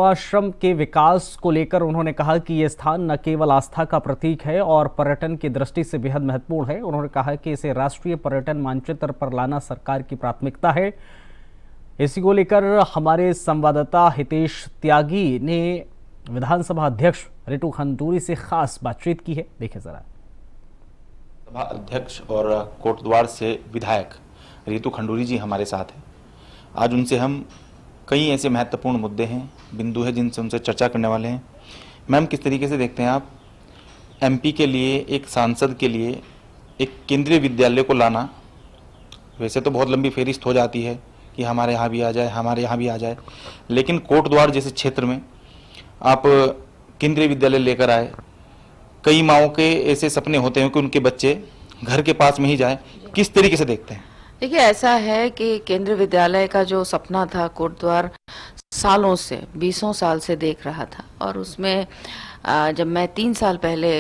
मानवाश्रम के विकास को लेकर उन्होंने कहा कि ये स्थान न केवल आस्था का प्रतीक है और पर्यटन की दृष्टि से बेहद महत्वपूर्ण है। उन्होंने कहा कि इसे राष्ट्रीय पर्यटन मानचित्र पर लाना सरकार की प्राथमिकता है। इसी को लेकर हमारे संवाददाता हितेश त्यागी ने विधानसभा अध्यक्ष रितु खंडूरी से खास बातचीत की है। देखें जरा। सभा अध्यक्ष और कोटद्वार से विधायक रितु खंडूरी जी हमारे साथ हैं। आज उनसे हम कई ऐसे महत्वपूर्ण मुद्दे हैं, बिंदु है जिनसे उनसे चर्चा करने वाले हैं। मैम, किस तरीके से देखते हैं आप एमपी के लिए, एक सांसद के लिए एक केंद्रीय विद्यालय को लाना? वैसे तो बहुत लंबी फेरिस्त हो जाती है कि हमारे यहाँ भी आ जाए, हमारे यहाँ भी आ जाए, लेकिन कोटद्वार जैसे क्षेत्र में आप केंद्रीय विद्यालय लेकर आए। कई माओं के ऐसे सपने होते हैं कि उनके बच्चे घर के पास में ही जाए। किस तरीके से देखते हैं? देखिए, ऐसा है कि केंद्रीय विद्यालय का जो सपना था कोटद्वार सालों से, 20 साल से देख रहा था, और उसमें जब मैं 3 साल पहले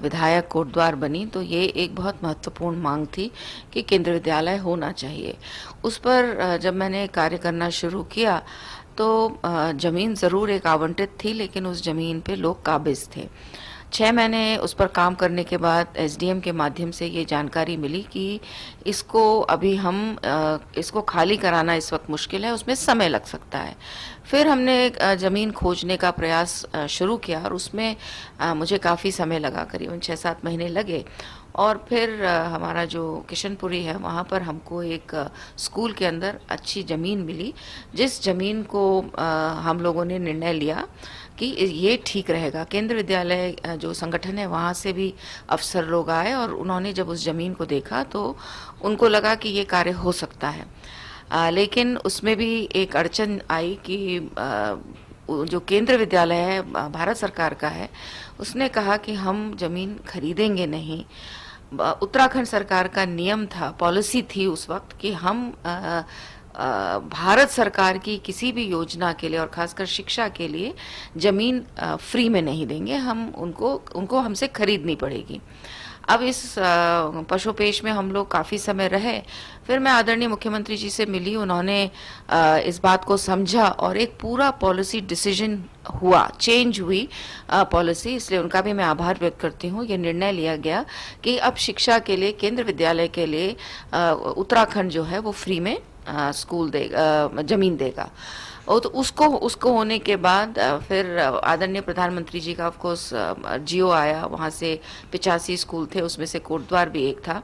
विधायक कोटद्वार बनी तो ये एक बहुत महत्वपूर्ण मांग थी कि केंद्रीय विद्यालय होना चाहिए। उस पर जब मैंने कार्य करना शुरू किया तो ज़मीन ज़रूर एक आवंटित थी, लेकिन उस ज़मीन पे लोग काबिज थे। 6 महीने उस पर काम करने के बाद एसडीएम के माध्यम से ये जानकारी मिली कि इसको अभी इसको खाली कराना इस वक्त मुश्किल है, उसमें समय लग सकता है। फिर हमने ज़मीन खोजने का प्रयास शुरू किया और उसमें मुझे काफ़ी समय लगा, करीबन 6-7 महीने लगे। और फिर हमारा जो किशनपुरी है वहाँ पर हमको एक स्कूल के अंदर अच्छी ज़मीन मिली, जिस ज़मीन को हम लोगों ने निर्णय लिया कि ये ठीक रहेगा। केंद्र विद्यालय जो संगठन है वहाँ से भी अफसर लोग आए और उन्होंने जब उस ज़मीन को देखा तो उनको लगा कि ये कार्य हो सकता है। लेकिन उसमें भी एक अड़चन आई कि जो केंद्र विद्यालय है भारत सरकार का है, उसने कहा कि हम ज़मीन खरीदेंगे नहीं। उत्तराखंड सरकार का नियम था, पॉलिसी थी उस वक्त कि हम भारत सरकार की किसी भी योजना के लिए और खासकर शिक्षा के लिए ज़मीन फ्री में नहीं देंगे, हम उनको हमसे खरीदनी पड़ेगी। अब इस पशुपेश में हम लोग काफ़ी समय रहे। फिर मैं आदरणीय मुख्यमंत्री जी से मिली, उन्होंने इस बात को समझा और एक पूरा पॉलिसी डिसीजन हुआ, चेंज हुई पॉलिसी, इसलिए उनका भी मैं आभार व्यक्त करती हूँ। ये निर्णय लिया गया कि अब शिक्षा के लिए, केंद्र विद्यालय के लिए उत्तराखंड जो है वो फ्री में स्कूल देगा, ज़मीन देगा। और तो उसको होने के बाद फिर आदरणीय प्रधानमंत्री जी का ऑफकोर्स जियो आया, वहाँ से 85 स्कूल थे, उसमें से कोटद्वार भी एक था।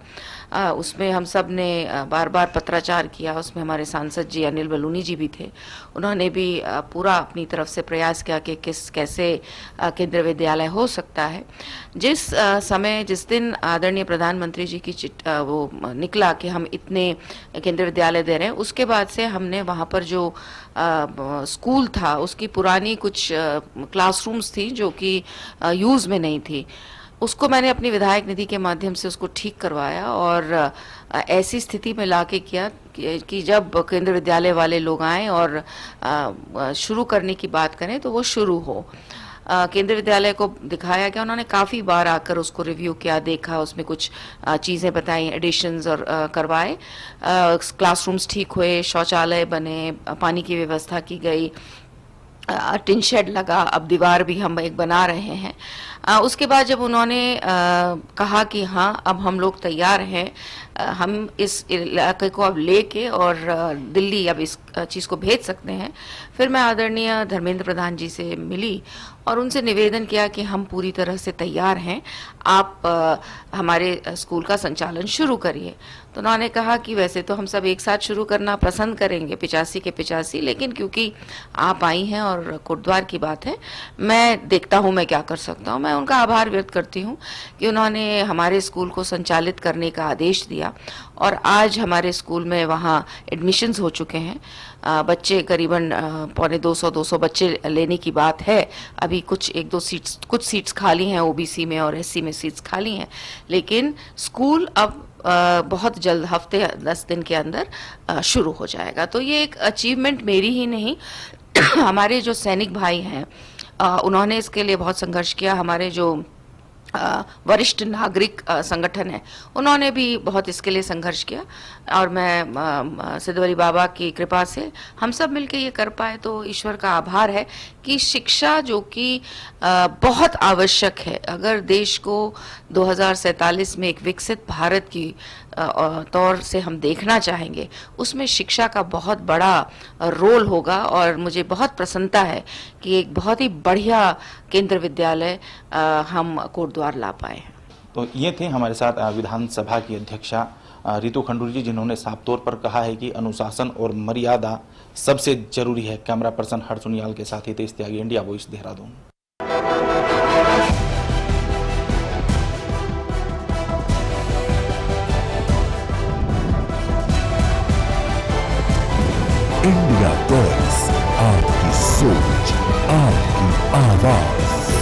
उसमें हम सब ने बार बार पत्राचार किया। उसमें हमारे सांसद जी अनिल बलूनी जी भी थे, उन्होंने भी पूरा अपनी तरफ से प्रयास किया कि कैसे केंद्रीय विद्यालय हो सकता है। जिस दिन आदरणीय प्रधानमंत्री जी की वो निकला कि हम इतने केंद्रीय विद्यालय दे रहे हैं, उसके बाद से हमने वहाँ पर जो स्कूल था उसकी पुरानी कुछ क्लासरूम्स थी जो कि यूज़ में नहीं थी, उसको मैंने अपनी विधायक निधि के माध्यम से उसको ठीक करवाया और ऐसी स्थिति में लाके किया कि जब केंद्र विद्यालय वाले लोग आएँ और शुरू करने की बात करें तो वो शुरू हो। केंद्रीय विद्यालय को दिखाया गया, उन्होंने काफ़ी बार आकर उसको रिव्यू किया, देखा, उसमें कुछ चीज़ें बताई, एडिशंस और करवाए। क्लासरूम्स ठीक हुए, शौचालय बने, पानी की व्यवस्था की गई, टिन शेड लगा, अब दीवार भी हम एक बना रहे हैं। उसके बाद जब उन्होंने कहा कि हाँ अब हम लोग तैयार हैं, हम इस इलाके को अब लेके और दिल्ली अब इस चीज़ को भेज सकते हैं, फिर मैं आदरणीय धर्मेंद्र प्रधान जी से मिली और उनसे निवेदन किया कि हम पूरी तरह से तैयार हैं, आप हमारे स्कूल का संचालन शुरू करिए। तो उन्होंने कहा कि वैसे तो हम सब एक साथ शुरू करना पसंद करेंगे, 85 के 85, लेकिन क्योंकि आप आई हैं और कोटद्वार की बात है, मैं देखता हूँ मैं क्या कर सकता हूँ। मैं उनका आभार व्यक्त करती हूँ कि उन्होंने हमारे स्कूल को संचालित करने का आदेश दिया और आज हमारे स्कूल में वहाँ एडमिशन्स हो चुके हैं। बच्चे करीबन 250 बच्चे लेने की बात है। अभी कुछ सीट्स खाली हैं ओबीसी में और एससी में सीट्स खाली हैं, लेकिन स्कूल अब बहुत जल्द, हफ्ते 10 दिन के अंदर शुरू हो जाएगा। तो ये एक अचीवमेंट मेरी ही नहीं, हमारे जो सैनिक भाई हैं उन्होंने इसके लिए बहुत संघर्ष किया। हमारे जो वरिष्ठ नागरिक संगठन है, उन्होंने भी बहुत इसके लिए संघर्ष किया और मैं सिद्धवली बाबा की कृपा से हम सब मिलकर ये कर पाए, तो ईश्वर का आभार है कि शिक्षा जो कि बहुत आवश्यक है। अगर देश को 2047 में एक विकसित भारत की तौर से हम देखना चाहेंगे, उसमें शिक्षा का बहुत बड़ा रोल होगा और मुझे बहुत प्रसन्नता है कि एक बहुत ही बढ़िया केंद्र विद्यालय हम कोटद्वार ला पाए हैं। तो ये थे हमारे साथ विधानसभा की अध्यक्षा रितु खंडूरी जी, जिन्होंने साफ तौर पर कहा है कि अनुशासन और मर्यादा सबसे जरूरी है। कैमरा पर्सन हर्ष उनियाल के साथ Hitesh Tyagi, India voice, Dehradun. India voice, आपकी सोच, आपकी आवाज।